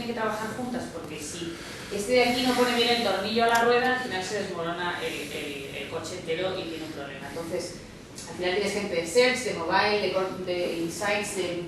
que trabajar juntas, porque si este de aquí no pone bien el tornillo a la rueda, al final se desmorona el coche entero y tiene un problema. Entonces, al final tienes gente de search, de mobile, de insights, de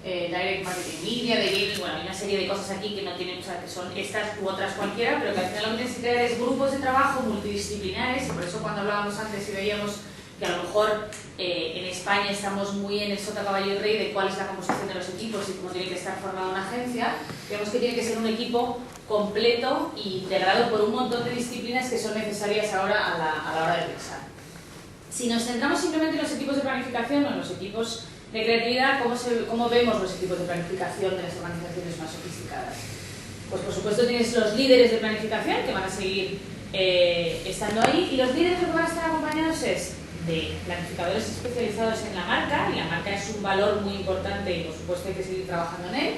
direct marketing media, de gaming, bueno, hay una serie de cosas aquí que no tienen, o sea, que son estas u otras cualquiera, pero que al final lo que tienes que crear es grupos de trabajo multidisciplinares, y por eso cuando hablábamos antes y veíamos que a lo mejor en España estamos muy en el sota, caballo y rey de cuál es la composición de los equipos y cómo tiene que estar formada una agencia. Vemos que tiene que ser un equipo completo e integrado por un montón de disciplinas que son necesarias ahora a la hora de pensar. Si nos centramos simplemente en los equipos de planificación o en los equipos de creatividad, ¿cómo vemos los equipos de planificación de las organizaciones más sofisticadas? Pues por supuesto tienes los líderes de planificación que van a seguir estando ahí, y los líderes lo que van a estar acompañados es de planificadores especializados en la marca, y la marca es un valor muy importante y por supuesto hay que seguir trabajando en él,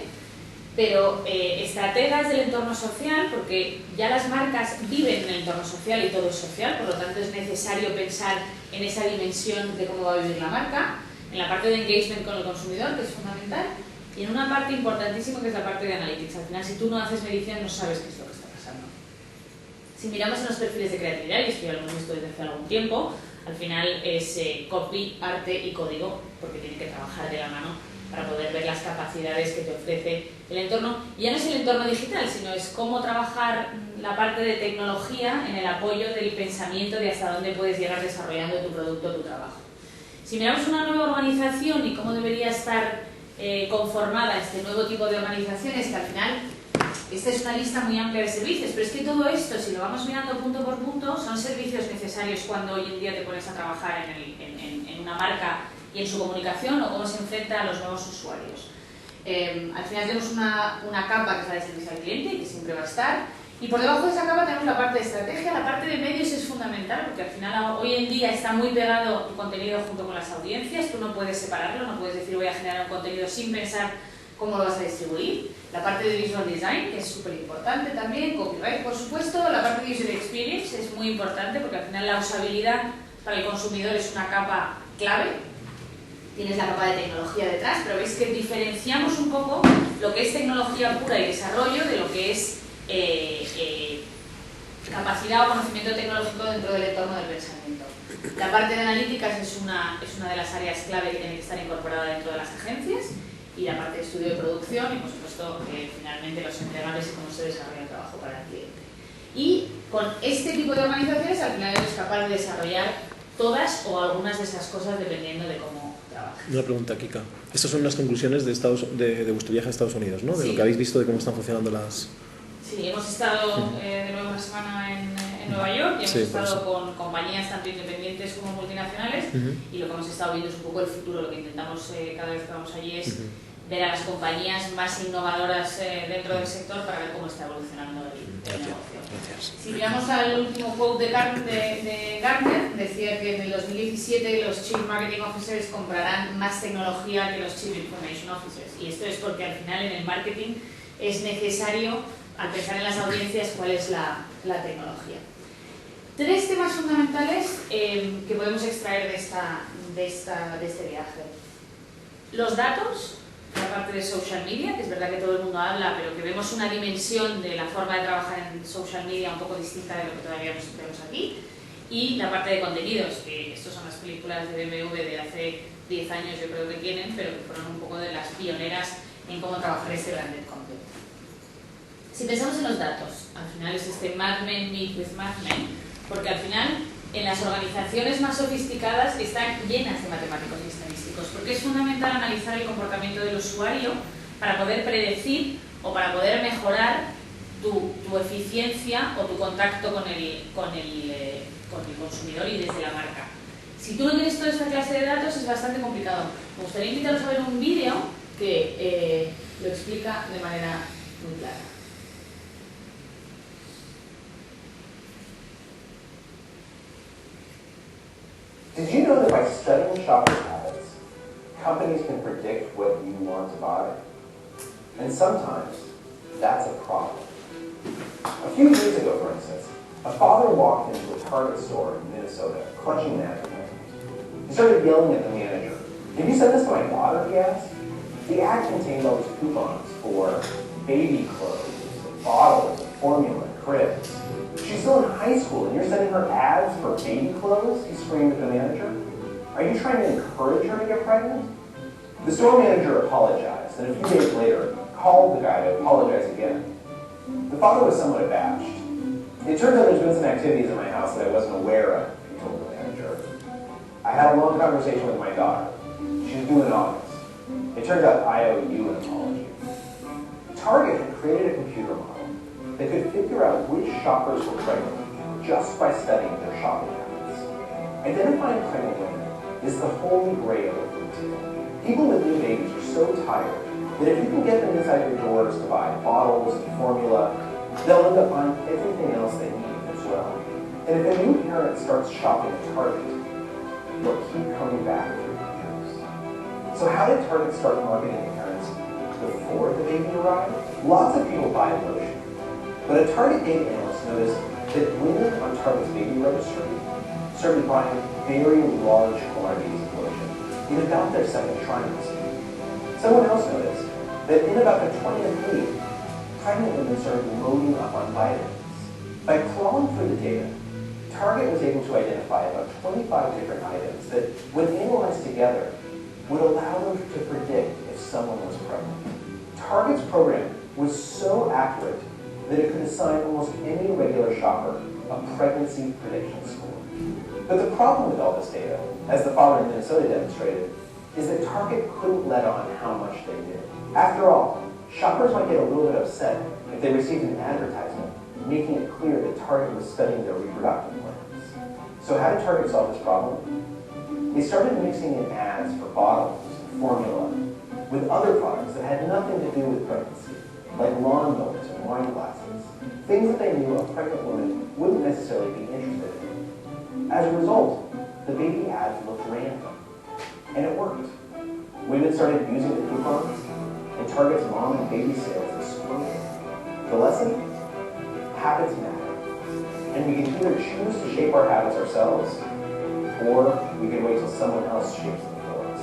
pero estrategas del entorno social, porque ya las marcas viven en el entorno social y todo es social, por lo tanto es necesario pensar en esa dimensión de cómo va a vivir la marca, en la parte de engagement con el consumidor, que es fundamental, y en una parte importantísima que es la parte de analytics. Al final, si tú no haces medición, no sabes qué es lo que está pasando. Si miramos en los perfiles de creatividad, y esto ya lo hemos visto desde hace algún tiempo, al final es copy, arte y código, porque tienen que trabajar de la mano para poder ver las capacidades que te ofrece el entorno. Y ya no es el entorno digital, sino es cómo trabajar la parte de tecnología en el apoyo del pensamiento de hasta dónde puedes llegar desarrollando tu producto o tu trabajo. Si miramos una nueva organización y cómo debería estar conformada este nuevo tipo de organizaciones, que al final esta es una lista muy amplia de servicios, pero es que todo esto, si lo vamos mirando punto por punto, son servicios necesarios cuando hoy en día te pones a trabajar en una marca y en su comunicación, o cómo se enfrenta a los nuevos usuarios. Al final tenemos una capa que es la de servicio al cliente, que siempre va a estar, y por debajo de esa capa tenemos la parte de estrategia. La parte de medios es fundamental, porque al final hoy en día está muy pegado tu contenido junto con las audiencias, tú no puedes separarlo, no puedes decir voy a generar un contenido sin pensar cómo lo vas a distribuir. La parte de visual design, que es súper importante también, copyright por supuesto. La parte de user experience es muy importante, porque al final la usabilidad para el consumidor es una capa clave. Tienes la capa de tecnología detrás, pero veis que diferenciamos un poco lo que es tecnología pura y desarrollo de lo que es capacidad o conocimiento tecnológico dentro del entorno del pensamiento. La parte de analíticas es una de las áreas clave que tiene que estar incorporada dentro de las agencias, y la parte de estudio de producción y por supuesto finalmente los entregables y cómo se desarrolla el trabajo para el cliente. Y con este tipo de organizaciones al final eres capaz de desarrollar todas o algunas de esas cosas dependiendo de cómo trabajas. Una pregunta, Kika. Estas son las conclusiones de vuestro viaje a Estados Unidos, ¿no? De Sí. lo que habéis visto de cómo están funcionando las... Sí, hemos estado de nuevo una semana en Nueva York y hemos estado con compañías tanto independientes como multinacionales, y lo que hemos estado viendo es un poco el futuro. Lo que intentamos cada vez que vamos allí es ver a las compañías más innovadoras dentro del sector para ver cómo está evolucionando el negocio. Gracias. Si miramos al último quote de Gartner, decía que en el 2017 los Chief Marketing Officers comprarán más tecnología que los Chief Information Officers, y esto es porque al final en el marketing es necesario, al pensar en las audiencias, cuál es la tecnología. Tres temas fundamentales que podemos extraer de este viaje. Los datos, la parte de social media, que es verdad que todo el mundo habla, pero que vemos una dimensión de la forma de trabajar en social media un poco distinta de lo que todavía vemos aquí. Y la parte de contenidos, que estos son las películas de BMW de hace 10 años, yo creo que tienen, pero que fueron un poco de las pioneras en cómo trabajar este branded content. Si pensamos en los datos, al final es este Mad Men meet with Mad Men, porque al final en las organizaciones más sofisticadas están llenas de matemáticos y estadísticos, porque es fundamental analizar el comportamiento del usuario para poder predecir o para poder mejorar tu eficiencia o tu contacto con el consumidor y desde la marca. Si tú no tienes toda esta clase de datos es bastante complicado. Me gustaría invitaros a ver un vídeo que lo explica de manera muy clara. Did you know that by studying shopper habits, companies can predict what you want to buy? And sometimes, that's a problem. A few years ago, for instance, a father walked into a Target store in Minnesota, clutching an ad. He started yelling at the manager. "Did you send this to my daughter?" he asked. The ad contained all these coupons for baby clothes, bottles, formula, cribs. She's still in high school and you're sending her ads for baby clothes, he screamed at the manager. Are you trying to encourage her to get pregnant? The store manager apologized and a few days later called the guy to apologize again. The father was somewhat abashed. It turns out there's been some activities in my house that I wasn't aware of, he told the manager. I had a long conversation with my daughter. She's due in August. It turns out I owe you an apology. Target had created a computer model that could figure out which shoppers were pregnant just by studying their shopping habits. Identifying pregnant women is the holy grail of retail. People with new babies are so tired that if you can get them inside your doors to buy bottles and formula, they'll end up buying everything else they need as well. And if a new parent starts shopping at Target, they'll keep coming back for years. So how did Target start marketing to parents before the baby arrived? Lots of people buy lotion, but a Target data analyst noticed that women on Target's baby registry started buying very large quantities of lotion in about their second trimester. Someone else noticed that in about the 20th week, pregnant women started loading up on vitamins. By crawling through the data, Target was able to identify about 25 different items that, when analyzed together, would allow them to predict if someone was pregnant. Target's program was so accurate that it could assign almost any regular shopper a pregnancy prediction score. But the problem with all this data, as the father in Minnesota demonstrated, is that Target couldn't let on how much they did. After all, shoppers might get a little bit upset if they received an advertisement making it clear that Target was studying their reproductive plans. So how did Target solve this problem? They started mixing in ads for bottles and formula with other products that had nothing to do with pregnancy, like lawnmowers and wine glasses, things that they knew a pregnant woman wouldn't necessarily be interested in. As a result, the baby ads looked random. And it worked. Women started using the coupons, and Target's mom and baby sales exploded. The lesson? Habits matter. And we can either choose to shape our habits ourselves, or we can wait till someone else shapes them for us.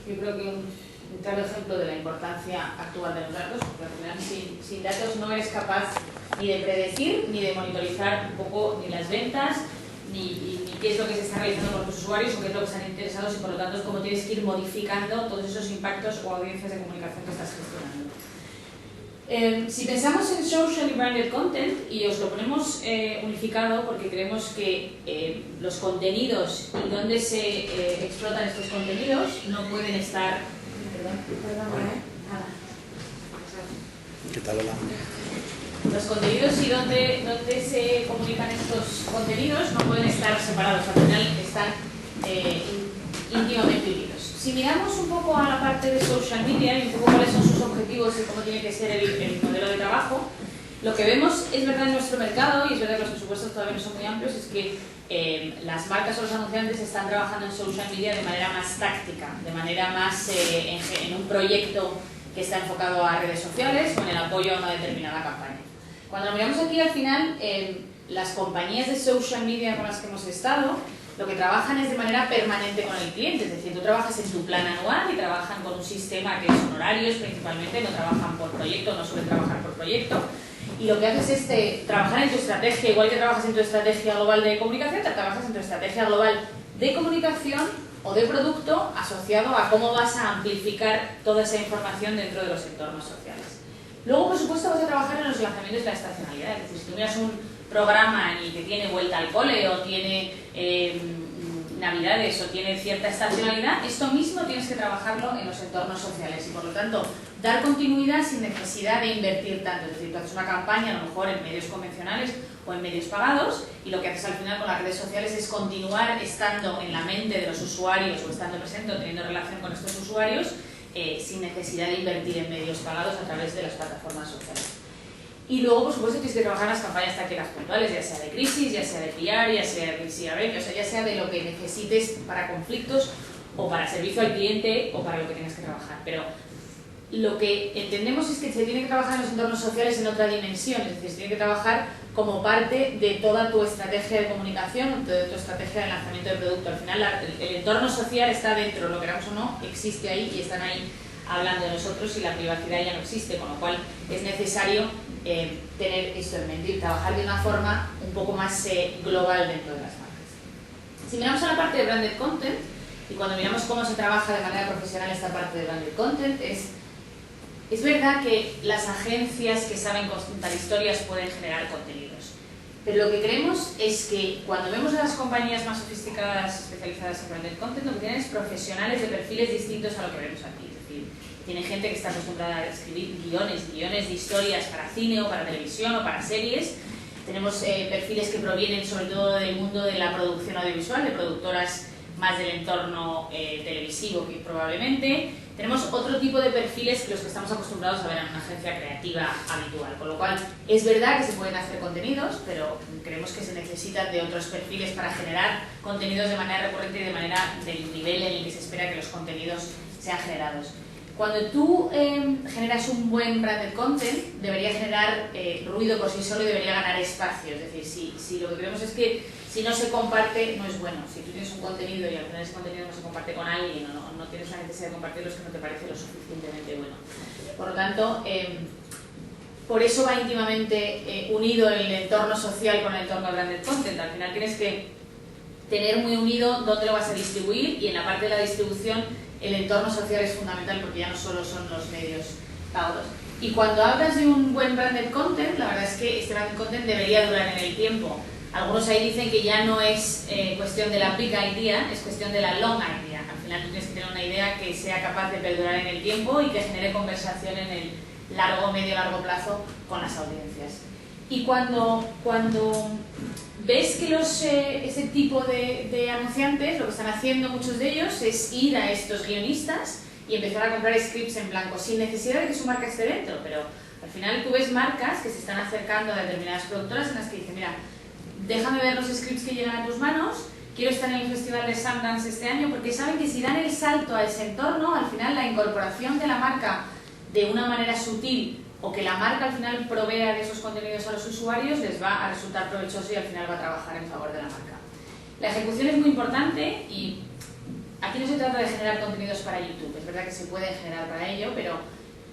Yo creo que un claro ejemplo de la importancia actual de los datos, porque al final sin datos no eres capaz ni de predecir, ni de monitorizar un poco ni las ventas, ni qué es lo que se está realizando con tus usuarios o qué es lo que están interesados y por lo tanto es cómo tienes que ir modificando todos esos impactos o audiencias de comunicación que estás gestionando. Si pensamos en socially branded content, y os lo ponemos unificado porque creemos que los contenidos y dónde se explotan estos contenidos no pueden estar... ¿Qué tal, hola? Los contenidos y dónde se comunican estos contenidos no pueden estar separados, al final están íntimamente unidos. Si miramos un poco a la parte de social media y un poco cuáles son sus objetivos y cómo tiene que ser el modelo de trabajo, lo que vemos es verdad en nuestro mercado, y es verdad que los presupuestos todavía no son muy amplios, es que las marcas o los anunciantes están trabajando en social media de manera más táctica, de manera más en un proyecto que está enfocado a redes sociales o en el apoyo a una determinada campaña. Cuando lo miramos aquí, al final, las compañías de social media con las que hemos estado, lo que trabajan es de manera permanente con el cliente, es decir, tú trabajas en tu plan anual y trabajan con un sistema que son horarios principalmente, no trabajan por proyecto, no suelen trabajar por proyecto, y lo que haces es trabajar en tu estrategia, igual que trabajas en tu estrategia global de comunicación, te trabajas en tu estrategia global de comunicación o de producto asociado a cómo vas a amplificar toda esa información dentro de los entornos sociales. Luego, por supuesto, vas a trabajar en los lanzamientos de la estacionalidad, es decir, si tú miras un programa y que tiene vuelta al cole o tiene navidades o tiene cierta estacionalidad, esto mismo tienes que trabajarlo en los entornos sociales y por lo tanto dar continuidad sin necesidad de invertir tanto. Es decir, tú haces una campaña a lo mejor en medios convencionales o en medios pagados y lo que haces al final con las redes sociales es continuar estando en la mente de los usuarios o estando presente o teniendo relación con estos usuarios sin necesidad de invertir en medios pagados a través de las plataformas sociales. Y luego, por supuesto, tienes que trabajar en las campañas tácticas puntuales, ya sea de crisis, ya sea de PR, ya sea de CRM, o sea, ya sea de lo que necesites para conflictos o para servicio al cliente o para lo que tengas que trabajar. Pero lo que entendemos es que se tiene que trabajar en los entornos sociales en otra dimensión, es decir, se tiene que trabajar como parte de toda tu estrategia de comunicación, de tu estrategia de lanzamiento de producto. Al final, el entorno social está dentro, lo queramos o no, existe ahí y están ahí hablan de nosotros y la privacidad ya no existe, con lo cual es necesario tener esto en mente y trabajar de una forma un poco más global dentro de las marcas. Si miramos a la parte de branded content, y cuando miramos cómo se trabaja de manera profesional esta parte de branded content, es verdad que las agencias que saben contar historias pueden generar contenidos. Pero lo que creemos es que cuando vemos a las compañías más sofisticadas especializadas en branded content, lo que tienen es profesionales de perfiles distintos a lo que vemos aquí. Es decir, tienen gente que está acostumbrada a escribir guiones de historias para cine o para televisión o para series. Tenemos perfiles que provienen sobre todo del mundo de la producción audiovisual, de productoras más del entorno televisivo que probablemente. Tenemos otro tipo de perfiles que los que estamos acostumbrados a ver en una agencia creativa habitual, con lo cual es verdad que se pueden hacer contenidos, pero creemos que se necesitan de otros perfiles para generar contenidos de manera recurrente y de manera del nivel en el que se espera que los contenidos sean generados. Cuando tú generas un buen branded content, debería generar ruido por sí solo y debería ganar espacio. Es decir, si lo que creemos es que si no se comparte, no es bueno. Si tú tienes un contenido y al final ese contenido no se comparte con alguien o no tienes la necesidad de compartirlo, es que no te parece lo suficientemente bueno. Por lo tanto, por eso va íntimamente unido el entorno social con el entorno de branded content. Al final tienes que tener muy unido dónde lo vas a distribuir, y en la parte de la distribución el entorno social es fundamental porque ya no solo son los medios pagos. Y cuando hablas de un buen branded content, la verdad es que este branded content debería durar en el tiempo. Algunos ahí dicen que ya no es cuestión de la big idea, es cuestión de la long idea. Al final tú tienes que tener una idea que sea capaz de perdurar en el tiempo y que genere conversación en el medio-largo plazo con las audiencias. Y cuando ves que ese tipo de anunciantes, lo que están haciendo muchos de ellos es ir a estos guionistas y empezar a comprar scripts en blanco, sin necesidad de que su marca esté dentro, pero al final tú ves marcas que se están acercando a determinadas productoras en las que dicen, mira, déjame ver los scripts que llegan a tus manos, quiero estar en el Festival de Sundance este año, porque saben que si dan el salto a ese entorno, al final la incorporación de la marca de una manera sutil, o que la marca al final provea de esos contenidos a los usuarios, les va a resultar provechoso y al final va a trabajar en favor de la marca. La ejecución es muy importante y aquí no se trata de generar contenidos para YouTube, es verdad que se puede generar para ello,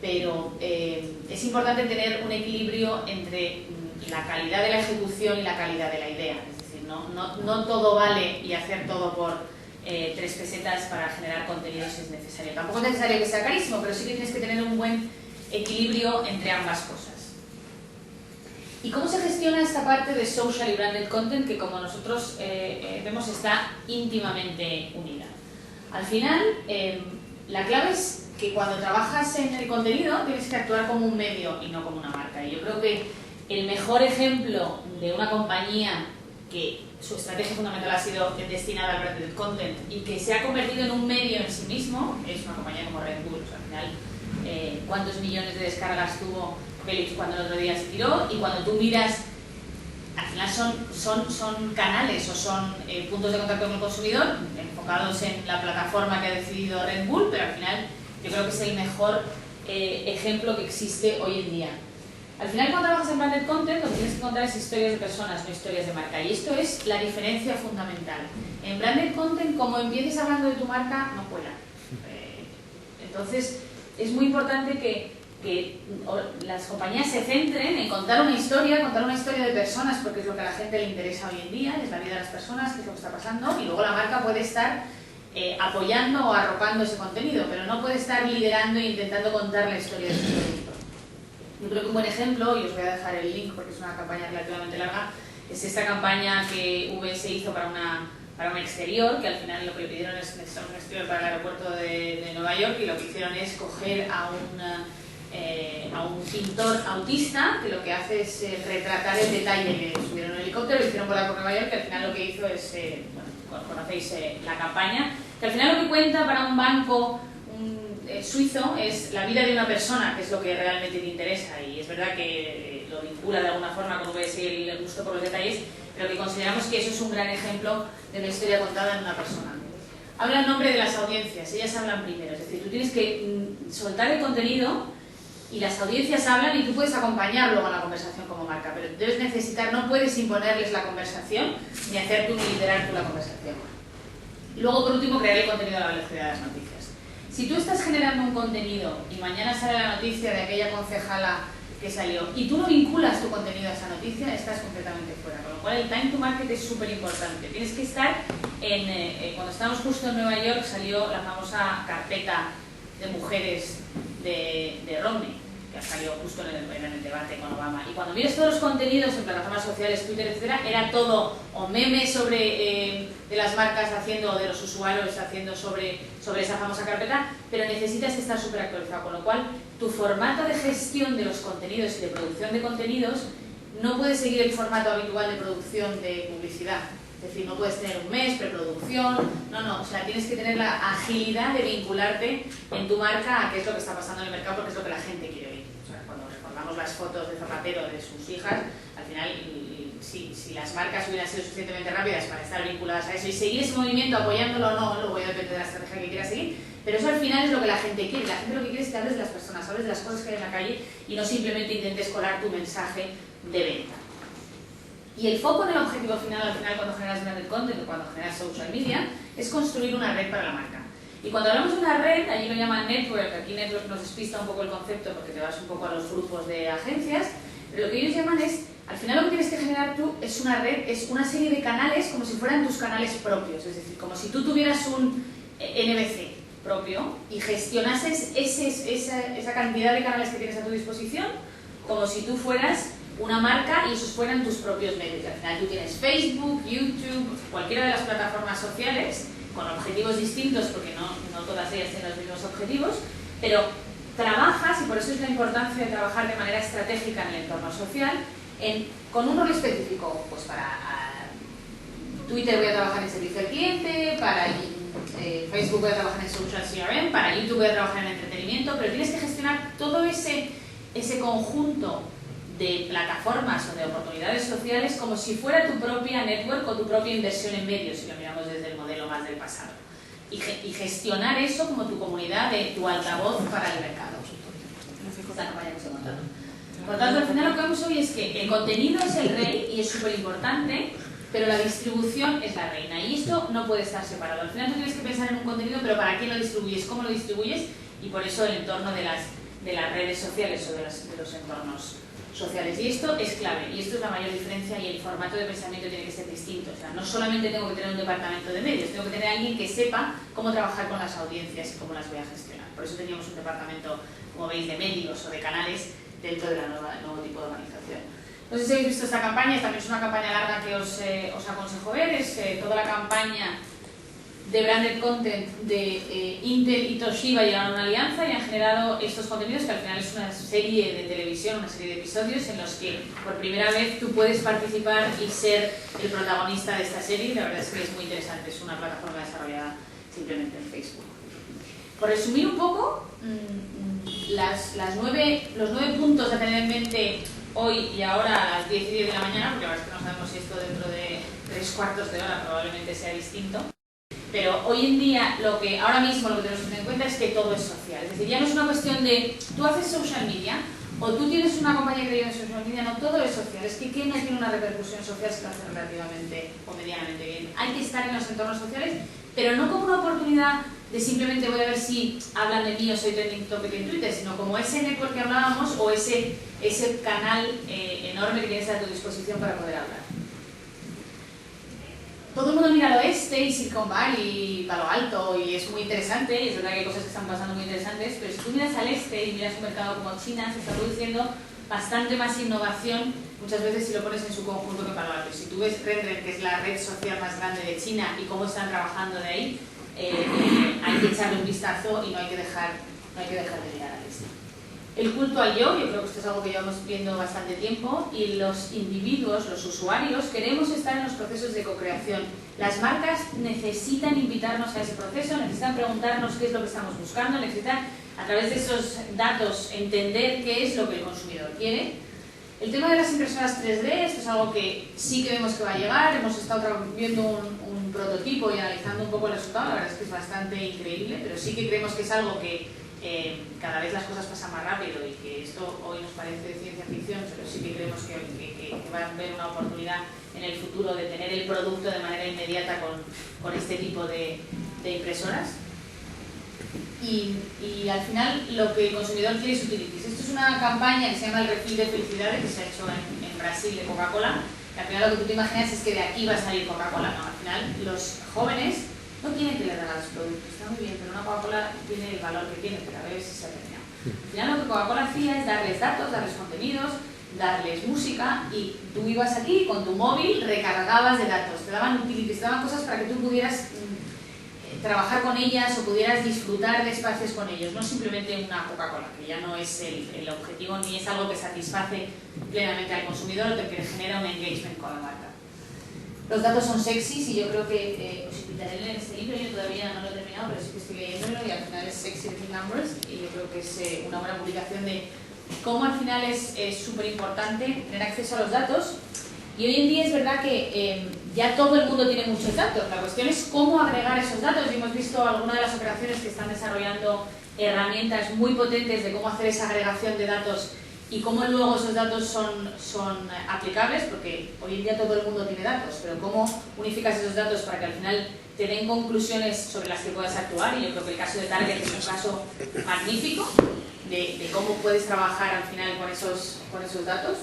pero es importante tener un equilibrio entre la calidad de la ejecución y la calidad de la idea. Es decir, no todo vale y hacer todo por 3 pesetas para generar contenidos es necesario. Tampoco es necesario que sea carísimo, pero sí que tienes que tener un buen equilibrio entre ambas cosas. ¿Y cómo se gestiona esta parte de social y branded content que, como nosotros vemos, está íntimamente unida? Al final, la clave es que cuando trabajas en el contenido tienes que actuar como un medio y no como una marca. Y yo creo que el mejor ejemplo de una compañía que su estrategia fundamental ha sido destinada al branded content y que se ha convertido en un medio en sí mismo es una compañía como Red Bull. O sea, al final, cuántos millones de descargas tuvo Félix cuando el otro día se tiró, y cuando tú miras, al final son canales o son puntos de contacto con el consumidor enfocados en la plataforma que ha decidido Red Bull, pero al final yo creo que es el mejor ejemplo que existe hoy en día. Al final, cuando trabajas en branded content, lo que tienes que contar es historias de personas, no historias de marca, y esto es la diferencia fundamental. En branded content, como empieces hablando de tu marca, no cuela. Entonces, es muy importante que las compañías se centren en contar una historia de personas, porque es lo que a la gente le interesa hoy en día, es la vida de las personas, qué es lo que está pasando, y luego la marca puede estar apoyando o arropando ese contenido, pero no puede estar liderando e intentando contar la historia de su producto. Yo creo que un buen ejemplo, y os voy a dejar el link porque es una campaña relativamente larga, es esta campaña que VS hizo para un exterior, que al final lo que le pidieron es necesitar un exterior para el aeropuerto de Nueva York, y lo que hicieron es coger a un pintor autista que lo que hace es retratar el detalle. Le subieron un helicóptero, lo hicieron volar por Nueva York, que al final lo que hizo es, bueno, conocéis la campaña, que al final lo que cuenta para un banco suizo es la vida de una persona, que es lo que realmente te interesa, y es verdad que lo vincula de alguna forma con VS y el gusto por los detalles, pero que consideramos que eso es un gran ejemplo de una historia contada en una persona. Habla en nombre de las audiencias, ellas hablan primero, es decir, tú tienes que soltar el contenido y las audiencias hablan y tú puedes acompañar luego a la conversación como marca, pero debes necesitar, no puedes imponerles la conversación ni hacer tú ni liderar tú la conversación. Y luego, por último, crear el contenido a la velocidad de las noticias. Si tú estás generando un contenido y mañana sale la noticia de aquella concejala que salió y tú no vinculas tu contenido a esa noticia, estás completamente fuera. Con lo cual el time to market es súper importante. Tienes que estar cuando estábamos justo en Nueva York salió la famosa carpeta de mujeres de Romney, que salió justo en el debate con Obama. Y cuando miras todos los contenidos en plataformas sociales, Twitter, etcétera, era todo o memes de las marcas haciendo, de los usuarios haciendo sobre esa famosa carpeta, pero necesitas estar súper actualizado, con lo cual tu formato de gestión de los contenidos y de producción de contenidos no puede seguir el formato habitual de producción de publicidad. Es decir, no puedes tener un mes, preproducción, no, o sea, tienes que tener la agilidad de vincularte en tu marca a qué es lo que está pasando en el mercado, porque es lo que la gente quiere oír. O sea, cuando recordamos las fotos de Zapatero de sus hijas, al final, si las marcas hubieran sido suficientemente rápidas para estar vinculadas a eso y seguir ese movimiento apoyándolo o no, luego ya depende de la estrategia que quieras seguir, pero eso al final es lo que la gente quiere. La gente lo que quiere es que hables de las personas, hables de las cosas que hay en la calle y no simplemente intentes colar tu mensaje de venta. Y el foco en el objetivo final, al final, cuando generas branded content o cuando generas social media, es construir una red para la marca. Y cuando hablamos de una red, allí lo llaman network, aquí network nos despista un poco el concepto porque te vas un poco a los grupos de agencias, pero lo que ellos llaman es, al final lo que tienes que generar tú es una red, es una serie de canales como si fueran tus canales propios, es decir, como si tú tuvieras un NBC propio y gestionases esa cantidad de canales que tienes a tu disposición como si tú fueras una marca y esos fueran tus propios medios. Al final tú tienes Facebook, YouTube, cualquiera de las plataformas sociales con objetivos distintos porque no todas ellas tienen los mismos objetivos, pero trabajas, y por eso es la importancia de trabajar de manera estratégica en el entorno social, con un rol específico. Pues para Twitter voy a trabajar en servicio al cliente, para Facebook voy a trabajar en social CRM, para YouTube voy a trabajar en entretenimiento, pero tienes que gestionar todo ese conjunto de plataformas o de oportunidades sociales como si fuera tu propia network o tu propia inversión en medios, si lo miramos desde el modelo más del pasado. Y gestionar eso como tu comunidad, de tu altavoz para el mercado. Esta campaña que se monta. Por lo tanto, al final lo que vemos hoy es que el contenido es el rey y es súper importante, pero la distribución es la reina. Y esto no puede estar separado. Al final tú tienes que pensar en un contenido, pero ¿para quién lo distribuyes? ¿Cómo lo distribuyes? Y por eso el entorno de las redes sociales o de los entornos sociales. Y esto es clave, y esto es la mayor diferencia, y el formato de pensamiento tiene que ser distinto. O sea, no solamente tengo que tener un departamento de medios, tengo que tener a alguien que sepa cómo trabajar con las audiencias y cómo las voy a gestionar. Por eso teníamos un departamento, como veis, de medios o de canales dentro del nuevo tipo de organización. No sé si habéis visto esta campaña, también es una campaña larga que os aconsejo ver, es toda la campaña de branded content de Intel y Toshiba llegaron a una alianza y han generado estos contenidos, que al final es una serie de televisión, una serie de episodios en los que por primera vez tú puedes participar y ser el protagonista de esta serie. La verdad es que es muy interesante, es una plataforma desarrollada simplemente en Facebook. Por resumir un poco, los 9 puntos a tener en mente hoy y ahora a las 10 y 10 de la mañana, porque la verdad es que no sabemos si esto dentro de 3/4 de hora probablemente sea distinto. Pero hoy en día, ahora mismo lo que tenemos que tener en cuenta es que todo es social. Es decir, ya no es una cuestión de tú haces social media o tú tienes una compañía que lleva en social media, no, todo es social. Es que ¿quién no tiene una repercusión social si lo hace relativamente o medianamente bien? Hay que estar en los entornos sociales, pero no como una oportunidad de simplemente voy a ver si hablan de mí o soy trending topic en Twitter, sino como ese network que hablábamos o ese canal enorme que tienes a tu disposición para poder hablar. Todo el mundo mira al oeste y Silicon Valley y Palo Alto y es muy interesante, y es verdad que hay cosas que están pasando muy interesantes, pero si tú miras al este y miras un mercado como China, se está produciendo bastante más innovación muchas veces si lo pones en su conjunto que Palo Alto. Y si tú ves Redren, que es la red social más grande de China, y cómo están trabajando de ahí, hay que echarle un vistazo y no hay que dejar de mirar al este. El culto al yo creo que esto es algo que llevamos viendo bastante tiempo, y los individuos, los usuarios, queremos estar en los procesos de co-creación. Las marcas necesitan invitarnos a ese proceso, necesitan preguntarnos qué es lo que estamos buscando, necesitan a través de esos datos entender qué es lo que el consumidor quiere. El tema de las impresoras 3D, esto es algo que sí que vemos que va a llegar. Hemos estado viendo un prototipo y analizando un poco el resultado, la verdad es que es bastante increíble, pero sí que creemos que es algo que cada vez las cosas pasan más rápido y que esto hoy nos parece ciencia ficción, pero sí que creemos que va a haber una oportunidad en el futuro de tener el producto de manera inmediata con este tipo de impresoras. y al final lo que el consumidor quiere es utilities. Esto es una campaña que se llama el Refil de Felicidades, que se ha hecho en Brasil de Coca-Cola. Al final lo que tú te imaginas es que de aquí va a salir Coca-Cola, ¿no? Al final los jóvenes no quieren que les regales productos, está muy bien, pero una Coca-Cola tiene el valor que tiene, pero a ver si se ha terminado. Al final lo que Coca-Cola hacía es darles datos, darles contenidos, darles música, y tú ibas aquí con tu móvil, recargabas de datos, te daban utilities, te daban cosas para que tú pudieras trabajar con ellas o pudieras disfrutar de espacios con ellos, no simplemente una Coca-Cola, que ya no es el objetivo ni es algo que satisface plenamente al consumidor o que genera un engagement con la marca. Los datos son sexys y yo creo que os invitaré en este libro, yo todavía no lo he terminado, pero sí que estoy leyéndolo y al final es Sexy Big Numbers, y yo creo que es una buena publicación de cómo al final es súper importante tener acceso a los datos. Y hoy en día es verdad que ya todo el mundo tiene muchos datos. La cuestión es cómo agregar esos datos, y hemos visto algunas de las operaciones que están desarrollando herramientas muy potentes de cómo hacer esa agregación de datos y cómo luego esos datos son aplicables, porque hoy en día todo el mundo tiene datos, pero cómo unificas esos datos para que al final te den conclusiones sobre las que puedas actuar. Y yo creo que el caso de Target es un caso magnífico de cómo puedes trabajar al final con esos datos.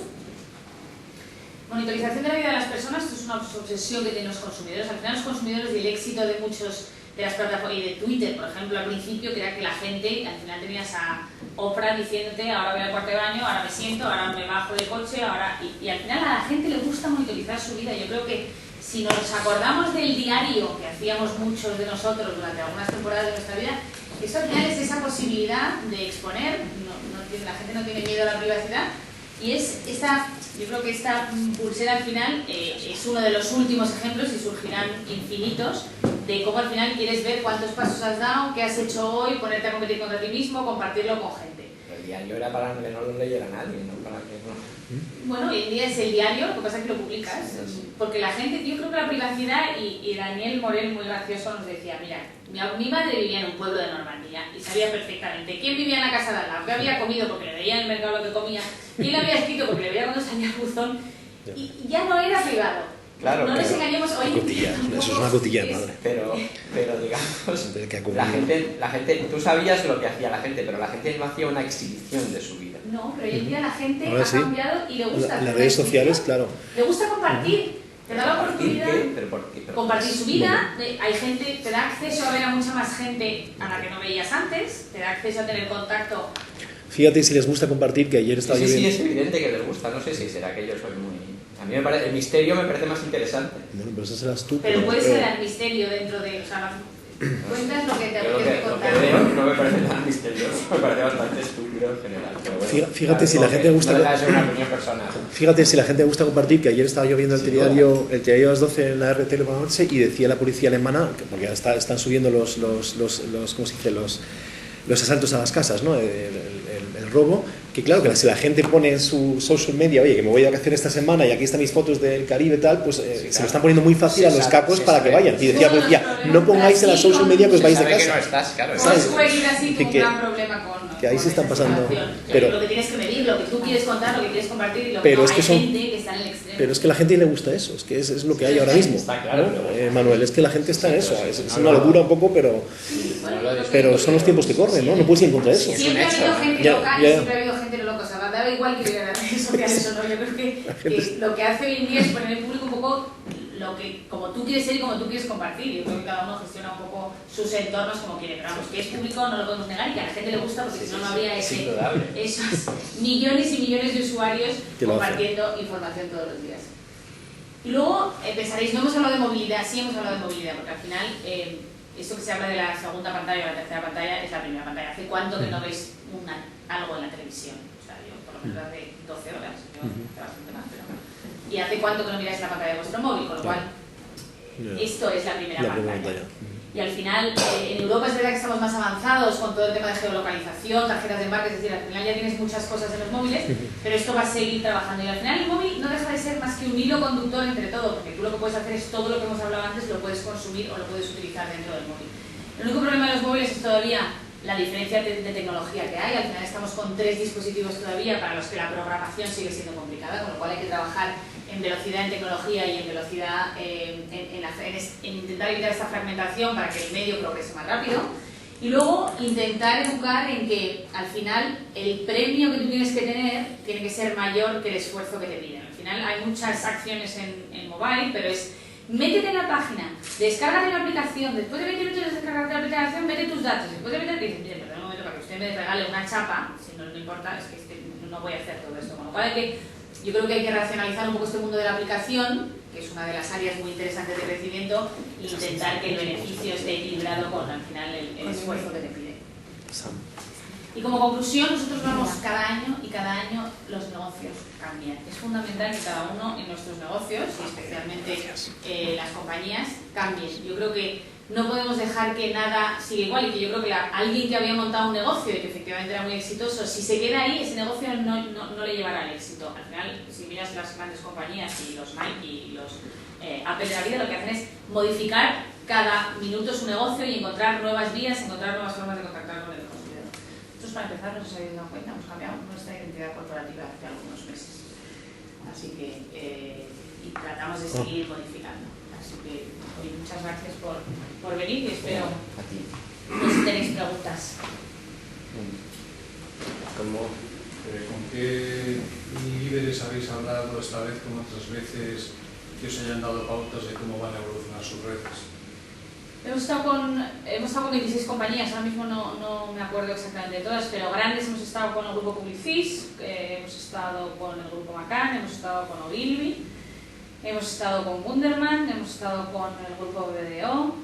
Monitorización de la vida de las personas, esto es una obsesión que tienen los consumidores. Al final los consumidores, y el éxito de muchos de las plataformas, y de Twitter, por ejemplo, al principio, que era que la gente, al final tenías a Oprah diciéndote, ahora voy al cuarto de baño, ahora me siento, ahora me bajo del coche, ahora... Y al final a la gente le gusta monitorizar su vida. Yo creo que si nos acordamos del diario que hacíamos muchos de nosotros durante algunas temporadas de nuestra vida, eso al final es esa posibilidad de exponer, la gente no tiene miedo a la privacidad, y yo creo que esta pulsera al final es uno de los últimos ejemplos, y surgirán infinitos, de cómo al final quieres ver cuántos pasos has dado, qué has hecho hoy, ponerte a competir contra ti mismo, compartirlo con gente. El diario era para que no lo leyera nadie, no para que no... Bueno, hoy en día es el diario, lo que pasa es que lo publicas, porque la gente, yo creo que la privacidad, y Daniel Morel, muy gracioso, nos decía, mira, mi madre vivía en un pueblo de Normandía y sabía perfectamente quién vivía en la casa de al lado, qué había comido porque le veía en el mercado lo que comía, quién le había escrito porque le veía cuando salía el buzón, y ya no era privado. Claro, no nos engañemos hoy. Eso es una cotilla, madre. Pero digamos, la gente, tú sabías lo que hacía la gente, pero la gente no hacía una exhibición de su vida. No, pero hoy en día la gente ahora ha sí. cambiado y le gusta. Las redes sociales, claro. Le gusta compartir. Te da la oportunidad ¿Pero compartir su vida. Hay gente, te da acceso a ver a mucha más gente a la que no veías antes, te da acceso a tener contacto. Fíjate si les gusta compartir, que ayer estaba sí, es evidente que les gusta, no sé si será que yo soy muy... A mí me parece, el misterio me parece más interesante. Bueno, pero eso serás tú. Pero puede ser el misterio dentro de... O sea, cuentas lo que te apetece contar. Lo que veo no me parece tan misterioso, me parece bastante estúpido en general. Pero bueno, fíjate si la gente le gusta... No deja de ser una opinión personal. Fíjate si la gente le gusta compartir, que ayer estaba yo viendo el diario a las 12 en la RT de la noche, y decía la policía alemana, porque ya están subiendo los ¿cómo se dice? Los asaltos a las casas, ¿no? El robo, que claro, que si la gente pone en su social media, oye, que me voy de vacaciones esta semana y aquí están mis fotos del Caribe y tal, pues se lo están poniendo muy fácil a los capos para que vayan. Y decía, pues ya, no pongáis en la social media que os vais de casa. Que no estás, claro. Pues puede ir así un gran problema con... Que ahí se están pasando... Pero lo que tienes que medir, lo que tú quieres contar, lo que quieres compartir, y lo que no, hay gente que está en el extremo. Pero es que a la gente le gusta eso, es que es lo que hay ahora mismo. Está claro, ¿no? Manuel, es que la gente está en eso, es una locura un poco, pero son los tiempos que corren, ¿no? No puedes ir en contra de eso. Siempre ha habido gente loca y siempre ha habido gente loca, o sea, da igual que viva en las redes sociales o no. Yo creo que lo que hace hoy en día es poner en público un poco lo que, como tú quieres ser y como tú quieres compartir. Yo creo que cada uno gestiona un poco sus entornos como quiere, pero vamos, que es público no lo podemos negar, y que a la gente le gusta, porque si no, no habría esos millones y millones de usuarios compartiendo información todos los días. Y luego pensaréis, no hemos hablado de movilidad, sí hemos hablado de movilidad, porque al final esto que se habla de la segunda pantalla o la tercera pantalla es la primera pantalla. ¿Hace cuánto que no ves algo en la televisión? O sea, yo por lo menos hace 12 horas, yo hace bastante más, pero... ¿Y hace cuánto que no miráis la pantalla de vuestro móvil? Con lo cual, esto es la primera pantalla. Y al final, en Europa es verdad que estamos más avanzados con todo el tema de geolocalización, tarjetas de embarque, es decir, al final ya tienes muchas cosas en los móviles, pero esto va a seguir trabajando. Y al final el móvil no deja de ser más que un hilo conductor entre todo, porque tú lo que puedes hacer es todo lo que hemos hablado antes, lo puedes consumir o lo puedes utilizar dentro del móvil. El único problema de los móviles es todavía la diferencia de tecnología que hay. Al final estamos con 3 dispositivos todavía para los que la programación sigue siendo complicada, con lo cual hay que trabajar en velocidad en tecnología y en velocidad en intentar evitar esta fragmentación para que el medio progrese más rápido. Y luego intentar educar en que al final el premio que tú tienes que tener tiene que ser mayor que el esfuerzo que te piden. Al final hay muchas acciones en mobile, pero es métete en la página, descárgate la aplicación, después de 20 minutos de descargarte la aplicación, mete tus datos, después de 20 minutos, mire, perdón un momento para que usted me regale una chapa, si no le importa, es que no voy a hacer todo esto. Con lo cual yo creo que hay que racionalizar un poco este mundo de la aplicación, que es una de las áreas muy interesantes de crecimiento, e intentar que el beneficio esté equilibrado con al final el esfuerzo que te pide. Y como conclusión, nosotros vamos cada año y cada año los negocios cambian. Es fundamental que cada uno en nuestros negocios, y especialmente las compañías, cambien. Yo creo que no podemos dejar que nada siga igual y que yo creo que alguien que había montado un negocio y que efectivamente era muy exitoso, si se queda ahí, ese negocio no le llevará al éxito. Al final, si miras las grandes compañías y los Nike y los Apple de la vida, lo que hacen es modificar cada minuto su negocio y encontrar nuevas vías, encontrar nuevas formas de contactar con el consumidor. Nosotros, para empezar, no sé si habéis dado cuenta, hemos cambiado nuestra identidad corporativa hace algunos meses. Así que, y tratamos de seguir modificando. Así que, muchas gracias por venir y espero que si tenéis preguntas. ¿Con qué líderes habéis hablado esta vez como otras veces que os hayan dado pautas de cómo van a evolucionar sus redes? Hemos estado con 26 compañías, ahora mismo no me acuerdo exactamente de todas, pero grandes hemos estado con el grupo Publicis, hemos estado con el grupo Macan, hemos estado con Ogilvy, hemos estado con Wunderman, hemos estado con el grupo BDO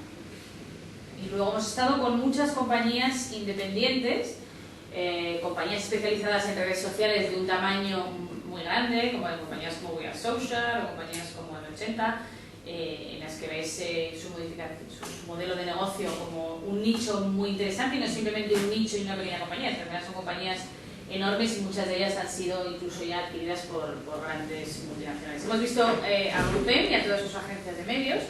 y luego hemos estado con muchas compañías independientes, compañías especializadas en redes sociales de un tamaño muy grande, como compañías como We Are Social o compañías como el 80, en las que ves su modelo de negocio como un nicho muy interesante y no simplemente un nicho y una pequeña compañía, en realidad son compañías enormes y muchas de ellas han sido incluso ya adquiridas por grandes multinacionales. Hemos visto a Grupem y a todas sus agencias de medios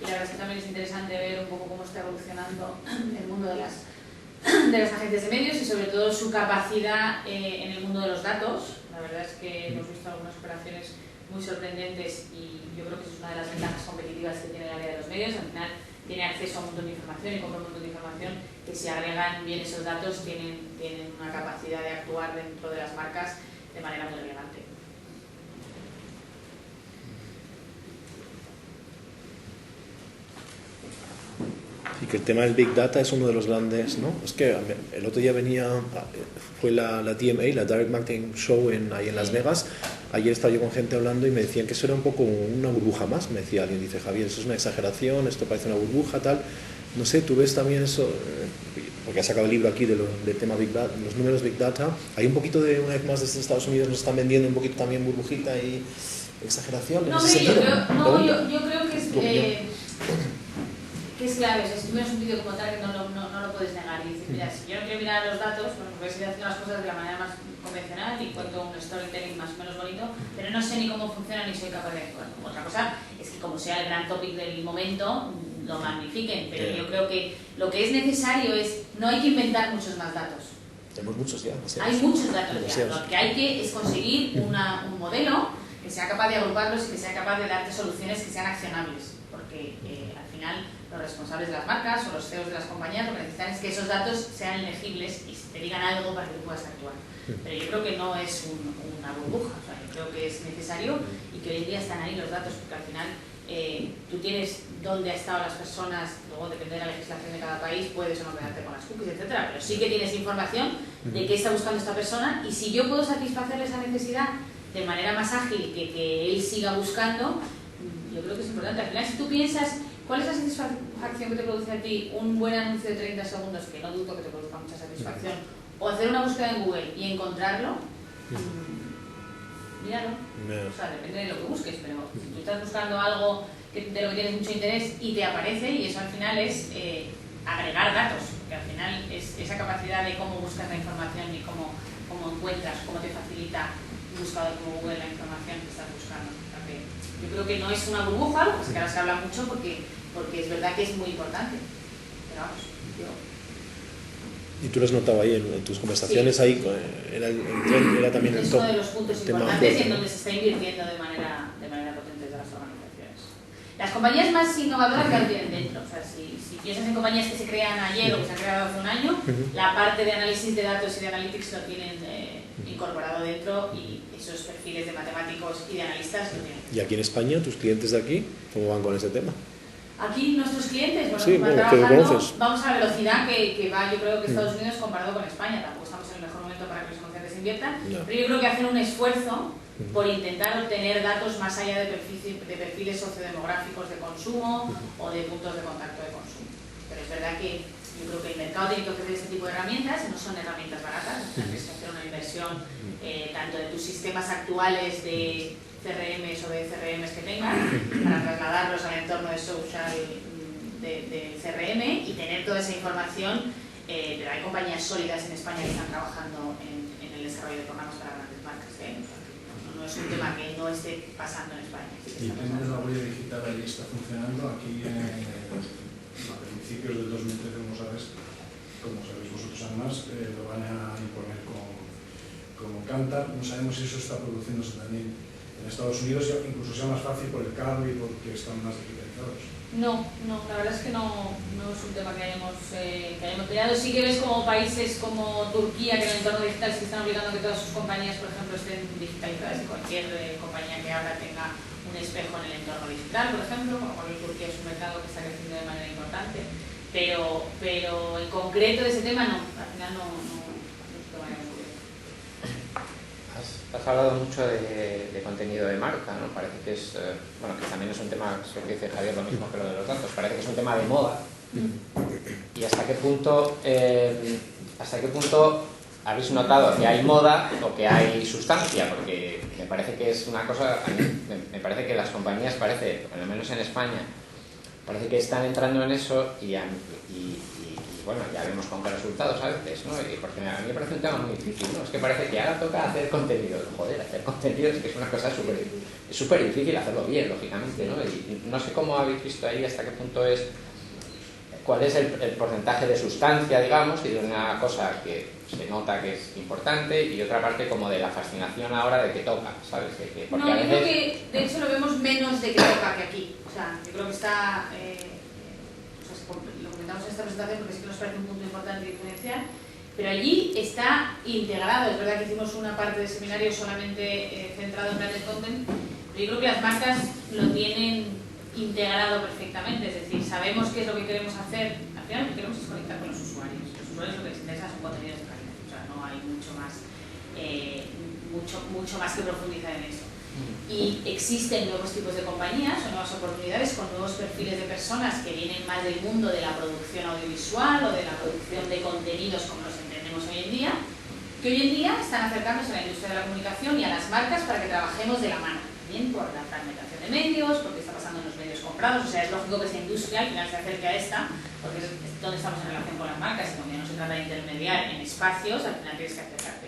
y la verdad es que también es interesante ver un poco cómo está evolucionando el mundo de las agencias de medios y sobre todo su capacidad en el mundo de los datos. La verdad es que hemos visto algunas operaciones muy sorprendentes y yo creo que eso es una de las ventajas competitivas que tiene el área de los medios. Al final tiene acceso a un montón de información y compra un montón de información que si agregan bien esos datos tienen una capacidad de actuar dentro de las marcas de manera muy relevante. Y que el tema del Big Data es uno de los grandes, ¿no? Es que el otro día fue la DMA, la Direct Marketing Show ahí en Las Vegas. Ayer estaba yo con gente hablando y me decían que eso era un poco una burbuja más. Me decía alguien, dice, Javier, eso es una exageración, esto parece una burbuja, tal. No sé, ¿tú ves también eso? Porque has sacado el libro aquí del tema Big Data, los números Big Data. Hay un poquito de, una vez más, desde Estados Unidos nos están vendiendo un poquito también burbujita y exageración. No, hombre, yo creo que es clave, o sea, si tú miras un vídeo como tal que no lo puedes negar y dices, mira, si yo no quiero mirar los datos, bueno, pues voy a seguir haciendo las cosas de la manera más convencional y cuento un storytelling más o menos bonito, pero no sé ni cómo funciona ni soy capaz de actuar. Otra cosa es que como sea el gran topic del momento, lo magnifiquen, pero yo creo que lo que es necesario es, no hay que inventar muchos más datos. Tenemos muchos ya. Hay muchos datos ya, lo que hay que es conseguir un modelo que sea capaz de agruparlos y que sea capaz de darte soluciones que sean accionables, porque al final los responsables de las marcas o los CEOs de las compañías lo que necesitan es que esos datos sean legibles y te digan algo para que tú puedas actuar. Pero yo creo que no es una burbuja, o sea, yo creo que es necesario y que hoy en día están ahí los datos, porque al final tú tienes dónde han estado las personas, luego depende de la legislación de cada país, puedes o no quedarte con las cookies, etcétera, pero sí que tienes información de qué está buscando esta persona y si yo puedo satisfacerle esa necesidad de manera más ágil que él siga buscando, yo creo que es importante. Al final, si tú piensas ¿cuál es la satisfacción que te produce a ti un buen anuncio de 30 segundos, que no dudo que te produzca mucha satisfacción, o hacer una búsqueda en Google y encontrarlo? Míralo. O sea, depende de lo que busques, pero si tú estás buscando algo de lo que tienes mucho interés y te aparece, y eso al final es agregar datos, porque al final es esa capacidad de cómo buscas la información y cómo encuentras, cómo te facilita un buscador como Google la información que estás buscando. Yo creo que no es una burbuja, lo que ahora se habla mucho porque es verdad que es muy importante. Pero vamos, ¿Y tú lo has notado ahí en tus conversaciones? Sí. Ahí era también es el top. uno de los puntos importantes y en donde se está invirtiendo de manera potente de las organizaciones. Las compañías más innovadoras ya lo tienen dentro. O sea, si piensas en compañías que se crean ayer o que se han creado hace un año, la parte de análisis de datos y de analytics lo tienen incorporado dentro, y esos perfiles de matemáticos y de analistas lo tienen. ¿Y aquí en España, tus clientes de aquí, cómo van con ese tema? Aquí nuestros clientes, bueno, Sí, van bueno, que lo trabajando, conoces. vamos a la velocidad que va, yo creo que Estados Unidos comparado con España. Tampoco estamos en el mejor momento para que los comerciantes inviertan, No. pero yo creo que hacen un esfuerzo por intentar obtener datos más allá de perfiles sociodemográficos de consumo o de puntos de contacto de consumo. Pero es verdad que yo creo que el mercado tiene que ofrecer este tipo de herramientas, no son herramientas baratas, tienes que hacer una inversión tanto de tus sistemas actuales de CRMs o de CRMs que tengas para trasladarlos al entorno de social de CRM y tener toda esa información, pero hay compañías sólidas en España que están trabajando en el desarrollo de programas para grandes marcas. No es un tema que no esté pasando en España. ¿Y tienes la huella digital ahí está funcionando? Aquí a principios del 2013, como sabéis vosotros además, lo van a imponer como Kantar. No sabemos si eso está produciéndose también en Estados Unidos, incluso sea más fácil por el cable y porque están más digitalizados. No, la verdad es que no es un tema que hayamos creado. Sí que ves como países como Turquía, que en el entorno digital se están obligando a que todas sus compañías, por ejemplo, estén digitalizadas, y cualquier compañía que abra tenga un espejo en el entorno digital, por ejemplo, con lo cual Turquía es un mercado que está creciendo de manera importante. Pero en concreto de ese tema no, al final no es un tema que hemos cubierto. Has hablado mucho de contenido de marca, ¿no? Parece que es, bueno, que también es un tema, es lo que dice Javier, lo mismo que lo de los datos, parece que es un tema de moda. ¿Y hasta qué punto habéis notado que hay moda o que hay sustancia? Porque me parece que es una cosa, a mí me parece que las compañías, por lo menos en España, parece que están entrando en eso y bueno, ya vemos con qué resultados a veces, ¿no? Porque a mí me parece un tema muy difícil, ¿no? Es que parece que ahora toca hacer contenido. Joder, hacer contenido es que es una cosa súper difícil hacerlo bien, lógicamente, ¿no? Y no sé cómo habéis visto ahí hasta qué punto cuál es el porcentaje de sustancia, digamos, y de una cosa que se nota que es importante y otra parte como de la fascinación ahora de que toca, ¿sabes? No, yo creo que de hecho lo vemos menos de que toca que aquí. O sea, yo creo que está... lo comentamos en esta presentación porque sí que nos parece un punto importante y diferencial, pero allí está integrado. Es verdad que hicimos una parte de seminario solamente centrado en branded content, pero yo creo que las marcas lo tienen integrado perfectamente, es decir, sabemos qué es lo que queremos hacer. Al final lo que queremos es conectar con los usuarios. Los usuarios lo que les interesa son contenidos de calidad, o sea, no hay mucho más que profundizar en eso. Y existen nuevos tipos de compañías o nuevas oportunidades con nuevos perfiles de personas que vienen más del mundo de la producción audiovisual o de la producción de contenidos como los entendemos hoy en día, que hoy en día están acercándose a la industria de la comunicación y a las marcas para que trabajemos de la mano, también por la fragmentación de medios, porque está pasando en los medios comprados. O sea, es lógico que esa industria al final se acerque a esta, porque es donde estamos en relación con las marcas, y como ya no se trata de intermediar en espacios, al final tienes que acercarte.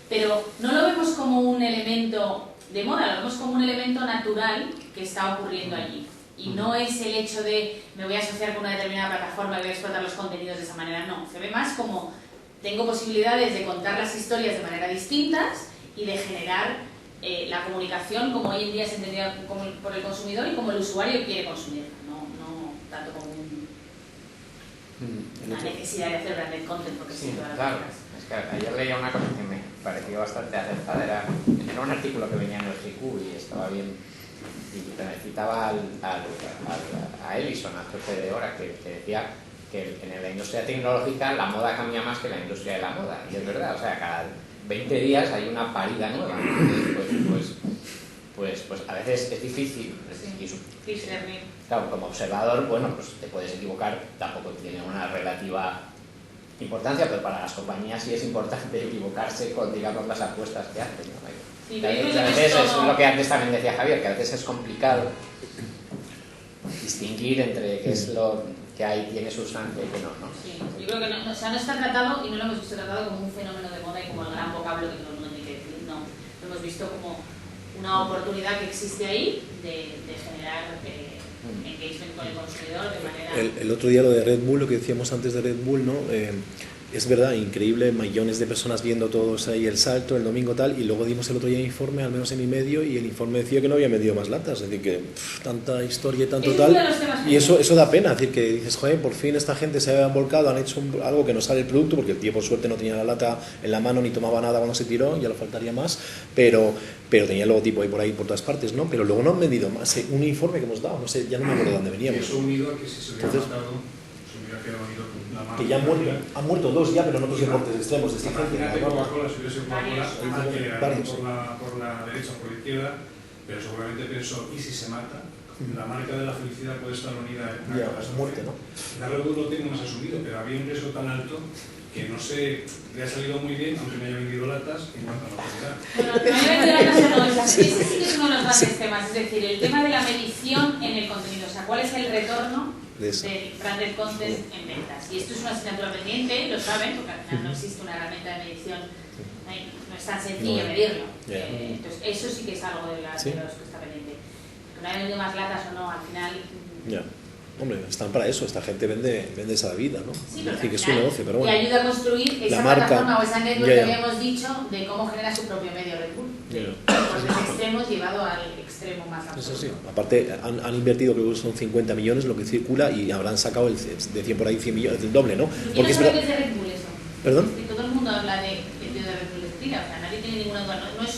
Pero no lo vemos como un elemento de moda, lo vemos como un elemento natural que está ocurriendo allí. Y no es el hecho de me voy a asociar con una determinada plataforma y voy a explotar los contenidos de esa manera, no. Se ve más como tengo posibilidades de contar las historias de manera distintas y de generar la comunicación como hoy en día se entendía por el consumidor y como el usuario quiere consumir, no tanto como una necesidad de hacer branded content, porque sí, todas las claro. marcas. Es que ayer leía una cosa que me pareció bastante acertada, era un artículo que venía en el GQ y estaba bien, y citaba a Ellison, al jefe de Hora, que decía que en la industria tecnológica la moda cambia más que la industria de la moda, y es verdad, o sea, cada 20 días hay una parida nueva. Pues a veces es difícil. Claro, como observador, bueno, pues te puedes equivocar, tampoco tiene una relativa importancia, pero para las compañías sí es importante equivocarse con, digamos, las apuestas que hacen, ¿no? Sí, a veces es lo que antes también decía Javier, que a veces es complicado distinguir entre qué es lo que hay, tiene sustancia y que no, ¿no? Sí, yo creo que no, o sea, no está tratado, y no lo hemos visto tratado como un fenómeno de moda y como el gran vocablo que todo el mundo tiene que decir, no. Lo hemos visto como una oportunidad que existe ahí de generar engagement con el consumidor de manera... El otro día lo de Red Bull, lo que decíamos antes de Red Bull, ¿no? es verdad, increíble, millones de personas viendo todos ahí el salto, el domingo tal, y luego dimos el otro día informe, al menos en mi medio, y el informe decía que no había vendido más latas, es decir, que tanta historia y tanto tal, y eso da pena, es decir, que dices, joder, por fin esta gente se ha volcado, han hecho algo que no sale el producto, porque el tío por suerte no tenía la lata en la mano ni tomaba nada cuando se tiró, ya le faltaría más, pero tenía el logotipo ahí por todas partes, ¿no? Pero luego no han vendido más, un informe que hemos dado, no sé, ya no me acuerdo de dónde veníamos. Eso unido a que si se hubiera matado, se hubiera quedado unido con la mano. Que ya han muerto 2 ya, pero en otros deportes extremos de esta gente. Imagínate Coca-Cola, si hubiese Coca-Cola, que le ganó Varios. por la derecha o por la izquierda, pero seguramente pensó, ¿y si se mata? La marca de la felicidad puede estar unida en una catástrofe. Muerte, ¿no? La Red Bull lo tengo más asumido, pero había un riesgo tan alto que no sé, le ha salido muy bien, aunque no haya vendido latas, en cuanto a la calidad. Bueno, no haya vendido latas no, ese sí que es uno de los grandes temas, es decir, el tema de la medición en el contenido, o sea, cuál es el retorno del branded content en ventas. Y esto es una asignatura pendiente, lo saben, porque al final no existe una herramienta de medición, no es tan sencillo medirlo. Entonces, eso sí que es algo de los que está pendiente. Que no haya vendido más latas o no, al final... Hombre, están para eso, esta gente vende esa vida, ¿no? Sí, es decir, que es su negocio, pero bueno. Y ayuda a construir esa plataforma o esa network que habíamos dicho de cómo genera su propio medio Red Bull. Los extremos llevado al extremo más absoluto. Eso sí, aparte han invertido, creo que son 50 millones lo que circula y habrán sacado de 100 por ahí 100 millones, el doble, ¿no? Porque es verdad. ¿Es de Red Bull eso? ¿Perdón? Que todo el mundo habla de tío de Red Bull de tira, o sea, nadie tiene ninguna duda, no es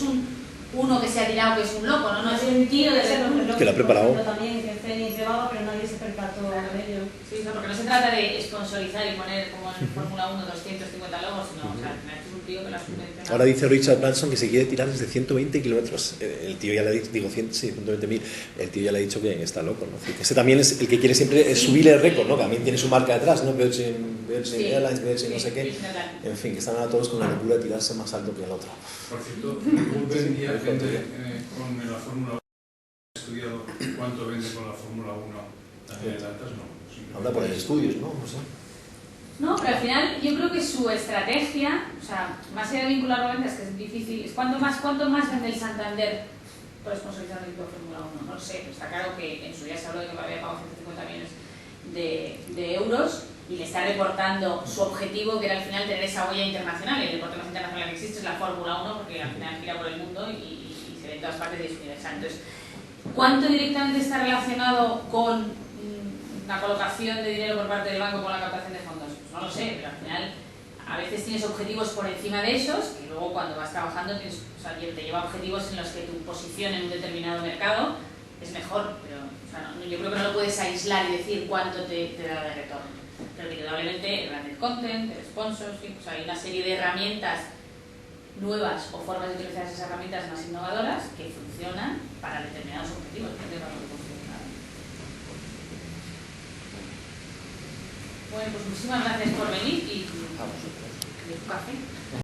uno que se ha tirado que es un loco, no es un tío de Red Bull. Que lo ha preparado. También que Félix llevaba, pero nadie se percató de ello. Sí, porque no se trata de sponsorizar y poner como en Fórmula 1 250 logos, sino, o sea, es un tío que lo ha subvencionado. Ahora dice Richard Branson que se quiere tirar desde 120 kilómetros. El tío ya le ha dicho, digo, 120.000, el tío ya le ha dicho que está loco, ¿no? Ese también es el que quiere siempre subir el récord, ¿no? Que también tiene su marca detrás, ¿no? Virgin Airlines, Virgin no sé qué. En fin, que están ahora todos con la locura de tirarse más alto que el otro. Por cierto, Red Bull vendía gente con la Fórmula 1. ¿He estudiado cuánto vende con la Fórmula 1 también en latas? No. Anda por el estudios, ¿no? No sé. No, pero al final yo creo que su estrategia, o sea, más allá de vincularlo a ventas, que es difícil, es cuánto más vende el Santander por sponsorizar el equipo de Fórmula 1. No lo sé, pero está claro que en su día se habló de que había pagado 150 millones de euros y le está reportando su objetivo, que era al final tener esa huella internacional. El deporte más internacional que existe es la Fórmula 1, porque al final gira por el mundo y se ve en todas partes y es universal. Entonces, ¿cuánto directamente está relacionado con la colocación de dinero por parte del banco con la captación de fondos? Pues no lo sé, pero al final a veces tienes objetivos por encima de esos, que luego cuando vas trabajando te lleva objetivos en los que tu posición en un determinado mercado es mejor, pero o sea, yo creo que no lo puedes aislar y decir cuánto te da de retorno. Pero indudablemente el branded content, el sponsorship, o sea, hay una serie de herramientas nuevas o formas de utilizar esas herramientas más innovadoras que funcionan para determinados objetivos. Bueno, pues muchísimas gracias por venir y tu café.